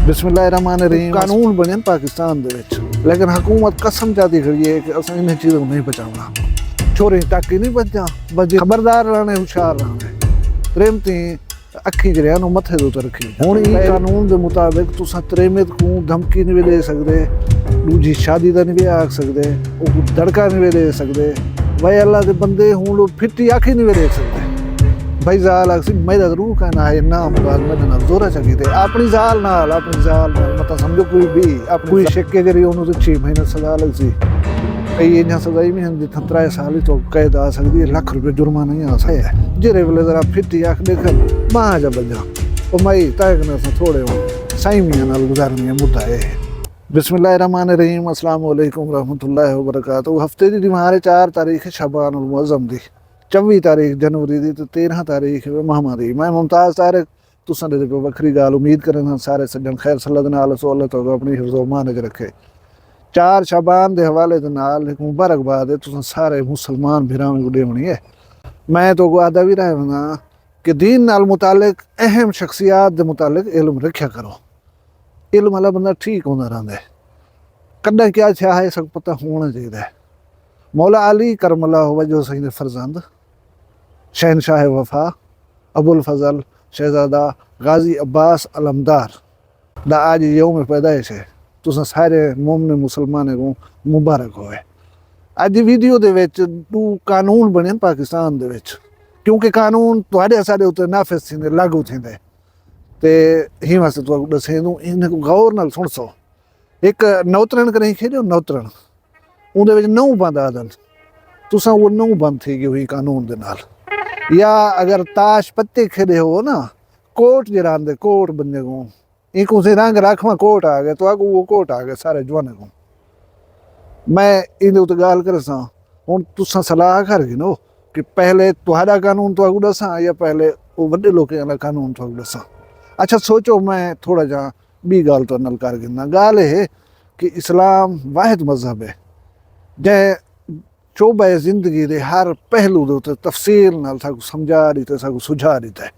बिस्मिल्लाहिर्रहमानिर्रहीम कानून बने पाकिस्तान दे विच, लेकिन हुकूमत कसम चाहती खड़ी है कि असां इन चीज़ों को नहीं बचाना। छोरे ताकि नहीं बचा बजे खबरदार रहने, होशियार रहने। त्रेमती अखी जरिया मथे दे उतर रखी। हुण ई कानून के मुताबिक तुसां त्रेमत को धमकी नहीं दे सकते, दूजी शादी का नहीं आख सकते, दड़का नहीं दे सकते। भाई अल्लाह के बंदे हूँ लोग फिटी आखी नहीं दे सकते। भाई जाल आखसी मेरा जरूर कहना है ना मुराद मेरे नाल जोरा चकी थे अपनी जाल मतलब समझो कोई भी कोई शिक्के जरिए उन्होंने तो 6 महीने सजा लग सी। कई इन्हें सजा ही नहीं जितना 3 साल ही तो कैद आ सकती है, लाख रुपये जुर्माना ही आ सकता है। जेरे वेले जरा फिटी आख देख मां जा बजा और मई तय करने से थोड़े हो सही मियां नाल गुजारनी मुद्दा है। बिस्मिल्लाहिर्रहमानिर्रहीम, अस्सलाम वालेकुम रहमतुल्लाहि व बरकातहू। हफ्ते की हमारे 4 तारीख शबान उल मुअज़्ज़म दी, 24 तारीख जनवरी दी, तो 13 तारीख महमा दी। मैं मुमताज़ तारिक तुसां दे पे वखरी गाल उम्मीद करना सारे सज्जन खैर सल्लल्लाहु अलैहि वसल्लम तो अपनी हिफ्ज़ो मान च रखे। 4 शबान के हवाले दे नाल एक मुबारकबाद है तुसां सारे मुसलमान भिरावां को देवनी है। मैं तो आदा भी रहा वना कि दीन नाल मुतालिक अहम शख्सियात के मुतालिक इल्म रखा करो। इल्म वाला बंदा ठीक होंदा रहिंदा है, कदा क्या छा है सब पता होना चाहिए। मौला अली करमल्लाहु वजहहू सही दे फरजंद शहनशाह वफा अबुल फजल शहजादा गाजी अब्बास अलमदार दा आज यौम पैदाइश है। तुसां सारे मोमिन मुसलमान को मुबारक होवे। अज वीडियो दे विच 2 कानून बने पाकिस्तान दे विच, क्योंकि कानून तुहाडे साडे उत्ते नाफिज थींदे लागू थींदे ते ही वास्ते तुहानू दसे दूं, इन्हें को गौर नाल सुणसो। एक नौतरण करें खेॾियो नौतरण उहदे विच 9 बंद आदन, तुसां उहो 9 बंद थी गई हुई कानून दे नाल। या अगर ताश पत्ते खेदे हो ना कोट जरा आंदे कोट बंदे को इनको से रंग राखवा कोट आ गए तो आगू वो कोट आ गए सारे जवाने को। मैं इन उत्ते गाल कर सा हुण तुसां सलाह कर गिनो कि पहले तुहाडा कानून तो आगू दसा या पहले वो वड्डे लोकें दा कानून तो आगू दसा। अच्छा सोचो, मैं थोड़ा जा बी गाल तो नल कर गिना। गाल है कि इस्लाम वाहिद मजहब है जै शोबे जिंदगी के हर पहलू के उत्ते तफसील नाल साकू समझा दीते, साकू सुझा दीता है।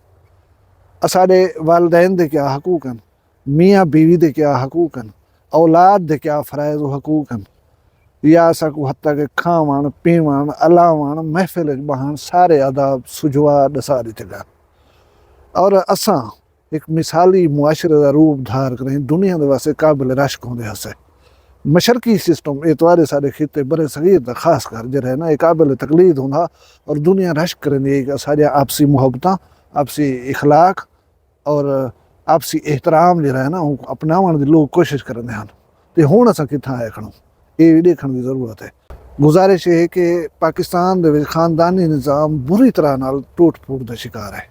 असाडे वालदैन दे क्या हकूक हैं, मियाँ बीवी दे क्या हकूक हैं, औलाद दे क्या फ़राइज़ व हकूक हैं, या साकू हत्ता के खावण पीवण अलावण महफिल बहन सारे आदाब सुझवा दसा दीते गए। और असां एक मिसाली मुआशरे का रूप धार करें दुनिया के वास्ते काबिल रश्क होंदे हसे। मशरकी सिस्टम एतवारे सारे खिते बड़े सगीर का खास कर जो है ना एक काबिल तकलीद होंदा और दुनिया रश्क करेंदी कि सारे आपसी मुहब्बत आपसी इखलाक और आपसी एहतराम जो है ना अपनावन की लोग कोशिश करेंदे हैं। तो हुण असां कित्थां आए खड़ो ये भी देखने की ज़रूरत है। गुजारिश है कि पाकिस्तान दे विच खानदानी निज़ाम बुरी तरह नाल टूट फूट का शिकार है,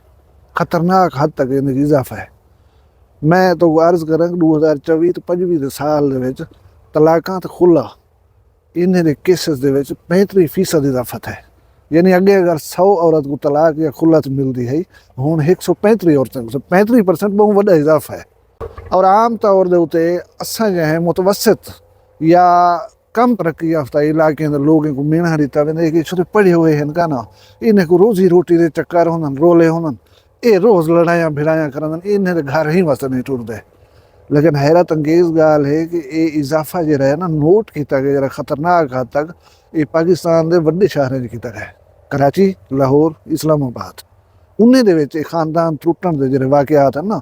खतरनाक हद तक इनकी इजाफा है। मैं तो अर्ज करा 2024 तो 25 साल दे विच तलाकां ते खुला इन्हें दे केसेस दे विच 35% इजाफत है। यानी अगे अगर 100 औरत को तलाक या खुला मिलती है हुण 135 औरतों को 35% बहुत वड्डा इजाफा है। और आम तौर दे उत्ते असां जो है मुतवसत या कम तरक्की याफ्ता इलाके के लोगों को मीणा दिता वेंदे कि छोटे पढ़े हुए हैं का ना इन्हें को रोजी रोटी के चक्कर होंदन रोले होंदन ये रोज़ लड़ाइयाँ भिड़ाइयाँ करंदन इन्हें घर ही वास्ते नहीं टुरदे। लेकिन हैरत अंगेज़ गाल है कि ये इजाफा जो है ना नोट किया गया जरा खतरनाक हद तक ये पाकिस्तान के वड्डे शहरों च किया गया, कराची लाहौर इस्लामाबाद उन्हें दे विच खानदान टुटण के जो वाकयात हैं ना।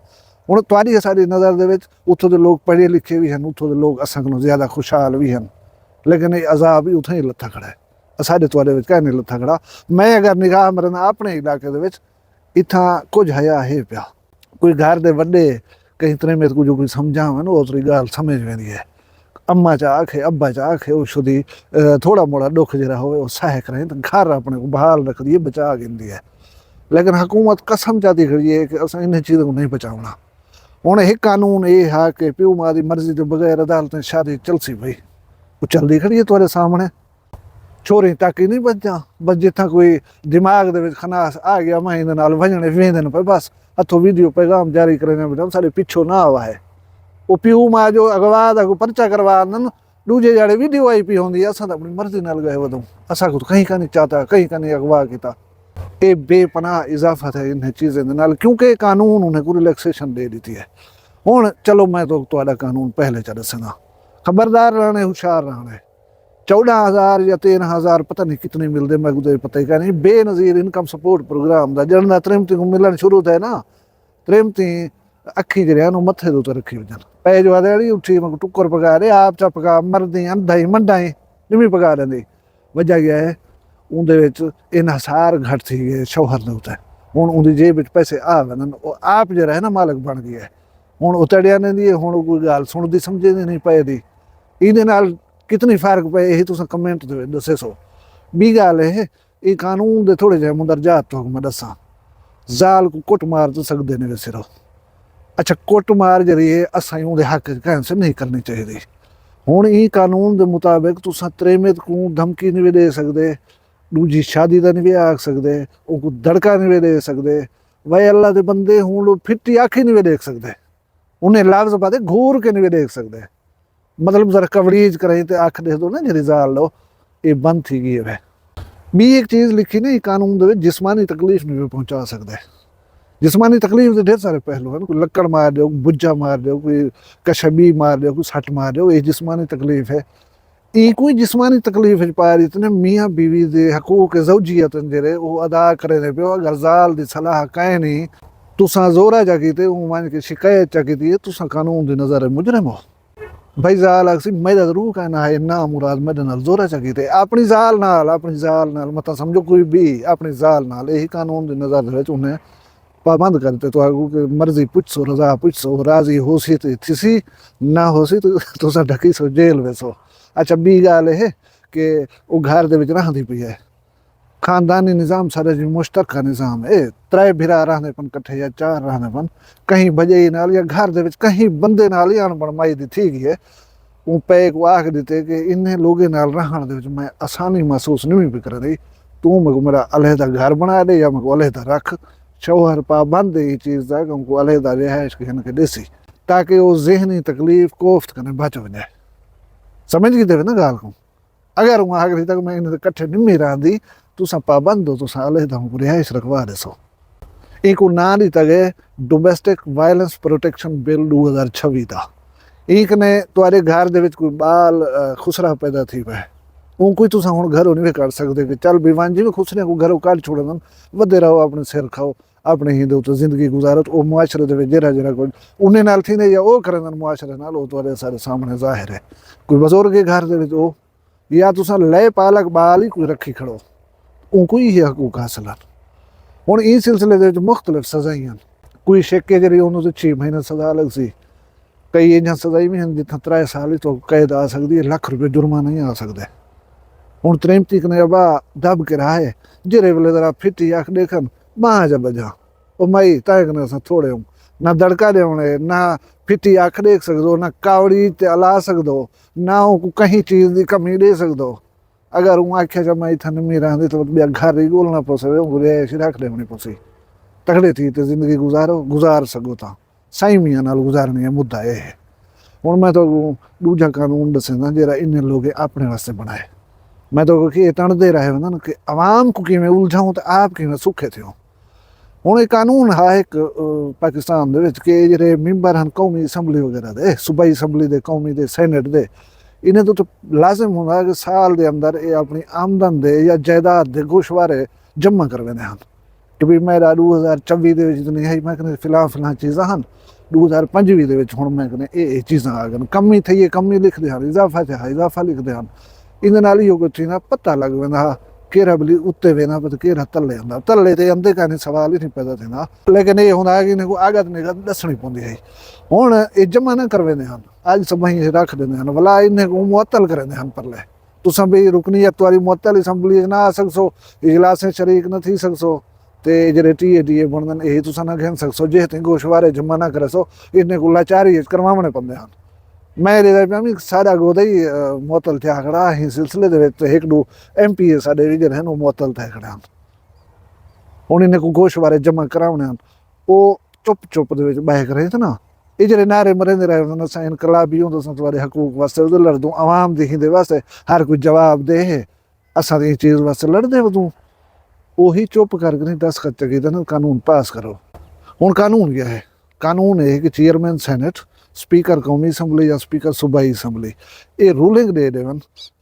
हुण तुहाडी साडी नज़र दे विच उत्थों के लोग पढ़े लिखे भी हैं, उत्थों के लोग असां कोलों ज़्यादा खुशहाल भी हैं, लेकिन ये अजाब भी उत्थों ही लत्था खड़ा है। साडे तुहाडे विच कहीं नहीं लत्था खड़ा। मैं अगर निगाह मरना अपने इलाके दे विच इत्थां कुछ हया है पिया, कोई घर दे वड्डे कहीं तरह मेरे को जो कोई समझावे ना उतरी गाल समझ वेंदी है। अम्मा चा आखे अब्बा चा आखे उदी थोड़ा मोड़ा दुख जरा हो सह करें तो घर अपने को बहाल रख दिए बचा गिनती है। लेकिन हुकूमत कसम चाहती खड़ी है कि असां इन चीज़ों को नहीं बचाना। हुण एक कानून ये है कि प्यो माँ की मर्जी के बगैर अदालतें शादी चलसी पई वो चलती खड़ी है तुहाडे सामने। छोरे ताकि नहीं बचा बस जिथा कोई दिमाग दे विच खनास आ गया मैं इन नाल वजने वेंदे पे बस हथों वीडियो पैगाम जारी करें बेटा साढ़े पिछो ना आवा है। वो प्यू माँ जो अगवा दा को पर्चा करवा आंदन दूजे जाड़े वीडियो आई पी होंदी असां अपनी मर्जी नाल गए वधूं असां को कहीं का नहीं चाहता कहीं का नहीं अगवा किया। ये बेपनाह इजाफत है इन चीज़ें नाल क्योंकि कानून उन्हें को रिलैक्सेशन दे दी है। ਹੁਣ ਚਲੋ ਮੈਂ ਤੁਹਾਡਾ ਕਾਨੂੰਨ ਪਹਿਲੇ ਚ ਦੱਸਣਾ, ਖਬਰਦਾਰ रहने हुशियार रहने। 14,000 ਜਾਂ 13,000 ਪਤਾ ਨਹੀਂ ਕਿਤਨੇ ਮਿਲਦੇ, ਮੈਂ ਉਹਦੇ ਪਤਾ ਹੀ ਨਹੀਂ। ਬੇਨਜ਼ੀਰ ਇਨਕਮ ਸਪੋਰਟ ਪ੍ਰੋਗਰਾਮ ਦਾ ਜਿਹੜਾ ਤ੍ਰਿਮਤੀ ਨੂੰ ਮਿਲਣ ਸ਼ੁਰੂ ਹੋਇਆ ਨਾ, ਤ੍ਰਿਮਤੀ ਅੱਖੀ ਜਿਹੜਿਆਂ ਨੂੰ ਮੱਥੇ ਦੇ ਉੱਤੇ ਰੱਖੀ ਵਜਨ ਪੈ ਜਵਾ ਦੇਣੀ ਉੱਠੀ ਮੈਂ ਟੁੱਕਰ ਪਕਾ ਰਹੇ ਆਪ ਚਾ ਪਕਾ ਮਰਦੀ ਅੰਧਾ ਹੀ ਮੰਡਾ ਹੀ ਨਿਮੀ ਪਕਾ ਲੈਂਦੀ। ਵਜ੍ਹਾ ਗਿਆ ਹੈ ਉਹਦੇ ਵਿੱਚ ਇਨਸਾਰ ਘੱਟ ਸੀ ਗਏ ਸ਼ੌਹਰ ਦੇ ਉੱਤੇ। ਹੁਣ ਉਹਦੀ ਜੇਬ ਵਿੱਚ ਪੈਸੇ ਆ ਵਨ, ਉਹ ਆਪ ਜਿਹੜਾ ਹੈ ਨਾ ਮਾਲਕ ਬਣ ਗਿਆ ਹੈ। ਹੁਣ ਉਤੜਿਆ ਨੇ ਦੀ ਹੁਣ ਕੋਈ ਗੱਲ ਸੁਣਦੀ ਸਮਝਦੀ ਨਹੀਂ ਪਏ ਦੀ। ਇਹਦੇ ਨਾਲ ਕਿਤਨੀ ਫਰਕ ਪਏ ਇਹ ਤੁਸੀਂ ਕਮੈਂਟ ਦੇ ਵਿੱਚ ਦੱਸੇ ਸੋ। ਵੀ ਗੱਲ ਇਹ ਕਾਨੂੰਨ ਦੇ ਥੋੜੇ ਜਿਹੇ ਮੁੰਦਰਜਾਤ ਤੋਂ ਮੈਂ ਦੱਸਾਂ। ਜ਼ਾਲ को कुट मार तो सकते ने वैसे अच्छा कुट मार जी असा ਉਹਦੇ हक कैंसिल नहीं करनी चाहिए। ਹੁਣ ਇਹ कानून के मुताबिक तुसा त्रेमित को धमकी नहीं दे सकते, दूजी शादी का नहीं आख सकते, वो दड़का नहीं दे सकते। भाई अल्लाह के बंदे हूँ लोग फिट्टी अख ही नहीं देख सकते, उन्हें लफ्ज पाते घूर के नहीं देख सकते। मतलब जरा कवरेज करें तो अख दे दो ना जी जाल लो ये बंद थी गई है। भी एक चीज़ लिखी ना कानून के जिसमानी तकलीफ नहीं पहुँचा सकते। जिसमानी तकलीफ के ढेर सारे पहलू हैं, कोई लक्कड़ मार दो, बुज्जा मार दो, कोई कशबी मार दो, कोई सट मार दो, ये जिसमानी तकलीफ है। ये कोई जिसमानी तकलीफ पा रही इतने मियाँ बीवी के हकूक ज़ौजियत जेरे वो अदा करे पे। अगर जाल की सलाह कहें नहीं तुसा जोरा जा की मान के शिकायत चा की तुसा कानून की नज़र मुजरम हो। भाई जाल आखसी मेरा जरूर कहना है ना मुराद मेरे नाल जोरा चा की अपनी जाल नाल मत समझो कोई भी अपनी जाल नाल यही कानून की नज़र उन्हें पाबंद करते। तो आगू के मर्जी पुछो रजा पुछो राजी हो सी तो थी ना हो सी तो तुसा ढकी सो जेल वेसो। अच्छा बी गाल है कि वो घर दे विच रहंदी पई है, खानदानी निज़ाम सारे जी मुश्तरका निज़ाम है। त्रै भिरा रहने पन कट्ठे या चार रहने पन कहीं बजे नाल या घर दे विच कहीं बंदे नाल ही अनबन माई दी थी गई है। वो पे को आख दिते कि इन्हें लोगों नाल रहण दे विच मैं आसानी महसूस नहीं भी कर रही, तू मैं मेरा अलहदा घर बना दे या मैं अलहदा रख। शौहर पाबंद ये चीज़ का उनको अलहदा रिहाइश के देसी ताकि वो जहनी तकलीफ कोफ्त करने बच वजे। समझ गई थे ना गाल को। अगर वहाँ आखिरी तक मैं इन्हें कट्ठे निमी रही तुसा पाबंद हो तुसा अलहदा को रिहाइश रखवा देसो। एक ना दी तक डोमेस्टिक वायलेंस प्रोटेक्शन बिल 2026 था। एक ने तुम्हारे घर दे विच कोई बाल खुसरा पैदा थी पे वो कोई तुसा हुण घरों नहीं कर सकते कि चल बीवान जी में खुसरे को घरों कढ़ छोड़न वधे रहो अपने सिर खाओ अपने ही दे जिंदगी गुजारो। तो मुआशरे दे जरा जरा कोई उन्हें नाल थी या वो करन मुआशरे नाल वो तुम्हारे सारे सामने जाहिर है। कोई बजुर्ग के घर दे विच ओ या तुसा ले पालक बाल ही कोई रखी खड़ो उनको ही हकूक हासिल हैं। हुण इस सिलसिले दे विच मुख्तलिफ सज़ाइयां कोई शेके जरी उन्होंने 6 महीने सज़ा लग सी, कई इन्हें सज़ाई भी हैं जितना 3 साल ही तो कैद आ सकती है, लाख रुपये जुर्माना नहीं आ सकते। हुण त्रिमती ने अबा दब के रहा है जिरे वेले जरा फिटी अख देखन बाह जा बजा ओ मई तय कने असां थोड़े हूँ ना दड़का देवणे ना फिटी अख देख सकदो ना कावड़ी ते अला सकदो ना को कहीं चीज़ की कमी दे सकदो। अगर हूँ आख्या जब मैं इतना नहीं रहती तो ॿिया घर ही ॻोल्हणा पवसे रिहाइश रख देवणी पवसी। तगड़े थी तो जिंदगी गुजार सको था सही मियाँ नाल गुजारनी है। मुद्दा यह है हुण मैं तो दूजा कानून दसेंदा जरा इन्हें लोग अपने वास्ते बनाए। मैं तो कि तणदे रहे हो ना कि आवाम को किवें उलझाऊं तो आप किवें सुखे थियो। हुण एक कानून है एक पाकिस्तान दे विच कि जिहड़े मैंबर हैं कौमी असैंबली वगैरह दे सूबाई असैंबली दे कौमी दे सैनेट दे इन्हें तो लाजिम होंदा कि साल के अंदर ये अपनी आमदन दे या जायदाद दे गोशवारे जमा करवाने हैं कि भी मेरा 2024 दे विच जितनी है मैं कहने फिलहाल चीज़ां हैं 2025 दे विच हुण मैं कहने ये चीज़ां आ गई कमी थी है कमी लिखते हैं इजाफा थे इजाफा लिखते हैं। इन नाल इहो कुछ थी ना पता लग वेंदा केरा बली उत्ते वेना पर केरा तले आंदा तले ते अंदे काने सवाल ही नहीं पैदा थींदा। लेकिन ये हुंदा कि इन्हें को आगत निगत दसणी पवंदी है। हुण ये जमा न करवेंदे हैं अज सभई रख देंदे हैं भला इन्हें को मुअत्तल करेंदे हैं परले तुसां भी रुकनीयत वारी मुअत्तल असैंबली ना आ सकसो इजलासें शरीक न थी सकसो ते जेह्ड़े टीए बनदन यही तुसां ना घेन सकसो जे ते गोशवारे जमा ना करसो इन्हें को लाचारी करवावणे पवंदे हैं। मैं भी सारा गोदा ही मुअत्तल थिया खड़ा ही सिलसिले दे विच एक दो MPA साडे भी जेह्ड़े वो मुअत्तल थे खड़े हैं। हुण इन्हें को गोशवारे जमा करावणे हैं वो चुप चुप दे विच बह करे थे ना ये जेह्ड़े नारे मरेंदे रहे होंदे असां इनकलाबी होंदे असां तुहाडे हकूक वास्ते उहदे लड़दूं आवाम दी हिंदे वास्ते हर कोई जवाब दे असां दी चीज़ वास्ते लड़दे हो तूं ਉਹੀ चुप करके नहीं दस्तखत चाहिए ना कानून पास करो। हुण कानून क्या है ਕਾਨੂੰਨ ਹੈ ਕਿ ਚੇਅਰਮੈਨ ਸੈਨੇਟ, ਸਪੀਕਰ ਕੌਮੀ ਅਸੈਂਬਲੀ ਜਾਂ ਸਪੀਕਰ ਸੂਬਾਈ ਅਸੈਂਬਲੀ ਇਹ ਰੂਲਿੰਗ ਦੇ ਦੇਵਨ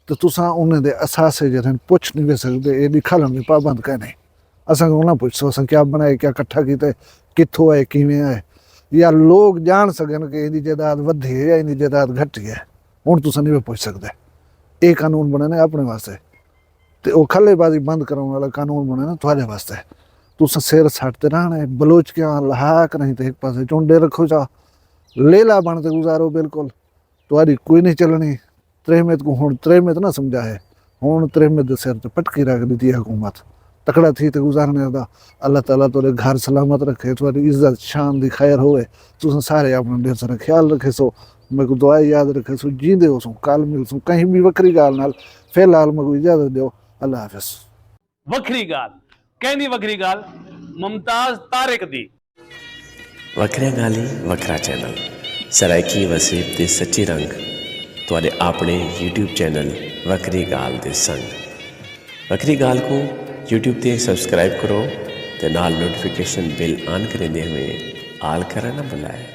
ਤੇ ਤੁਸਾਂ ਉਹਨਾਂ ਦੇ ਅਸਾਸੇ ਜਿਹੜੇ ਪੁੱਛ ਨਹੀਂ ਵੇ ਸਕਦੇ, ਇਹ ਲਿਖਣ ਦੀ ਪਾਬੰਦ ਕਹਨੇ ਅਸਾਂ ਉਹਨਾਂ ਪੁੱਛੋ ਅਸਾਂ ਕਿਆ ਬਣਾਏ, ਕਿਆ ਇਕੱਠਾ ਕੀਤਾ, ਕਿੱਥੋਂ ਆਏ, ਕਿਵੇਂ ਆਏ, ਜਾਂ ਲੋਕ ਜਾਣ ਸਕਣ ਕਿ ਇਹਦੀ ਜਾਇਦਾਦ ਵਧੀ ਹੈ ਜਾਂ ਇਹਦੀ ਜਾਇਦਾਦ ਘਟੀ ਹੈ। ਹੁਣ ਤੁਸੀਂ ਨਹੀਂ ਪੁੱਛ ਸਕਦੇ। ਇਹ ਕਾਨੂੰਨ ਬਣੇ ਨੇ ਆਪਣੇ ਵਾਸਤੇ ਤੇ ਉਹ ਖੱਲੇਬਾਜ਼ੀ ਬੰਦ ਕਰਾਉਣ ਵਾਲਾ ਕਾਨੂੰਨ ਬਣੇ ਨੇ ਤੁਹਾਡੇ ਵਾਸਤੇ। ਤੁਸੀਂ ਸਿਰ ਸੱਟ ਤੇ ਰਹਿਣਾ ਹੈ, ਬਲੋਚਕਿਆਂ ਲਹਾਕ ਨਹੀਂ ਤੇ ਇੱਕ ਪਾਸੇ ਚੁੰਡੇ ਰੱਖੋ ਚਾ ਲੇਲਾ ਬਣ ਤੇ ਗੁਜ਼ਾਰੋ, ਬਿਲकुल ਤੁਹਾਡੀ ਕੋਈ ਨਹੀਂ ਚੱਲਣੀ। ਤ੍ਰਹਿਮਤ को ਹੁਣ ਤ੍ਰਹਿਮਤ ਨਾ ਸਮਝਾਏ, ਹੁਣ ਤ੍ਰਹਿਮਤ ਦੇ ਸਿਰ ਤੇ ਪਟਕੀ ਰੱਖ ਦਿੱਤੀ ਹਕੂਮਤ। तकड़ा थी तो गुजारने का अल्लाह ताला तुरे घर सलामत रखे, तुम्हारी इज्जत शान दी खैर होए, तुम सारे अपना ढेर सारा ख्याल रखे सो, मेरे को दुआ याद रखे सो, जींदे हो सो, कल मिल सो कहीं भी वक्री गाल नाल। फिलहाल मेरे को इजाजत दो, अल्लाह हाफिज। वक्री गाल कहनी वक्री गाल मुमताज तारिक दी। वखरिया गाली वखरा चैनल सराइकी वसीब दे सच्ची रंग तुहाडे अपने YouTube चैनल वक्री गाल दे संग। वक्री गाल को YouTube ते सब्सक्राइब करो ते नाल नोटिफिकेशन बिल ऑन करेंदे हुए आल करना ना भुलाए।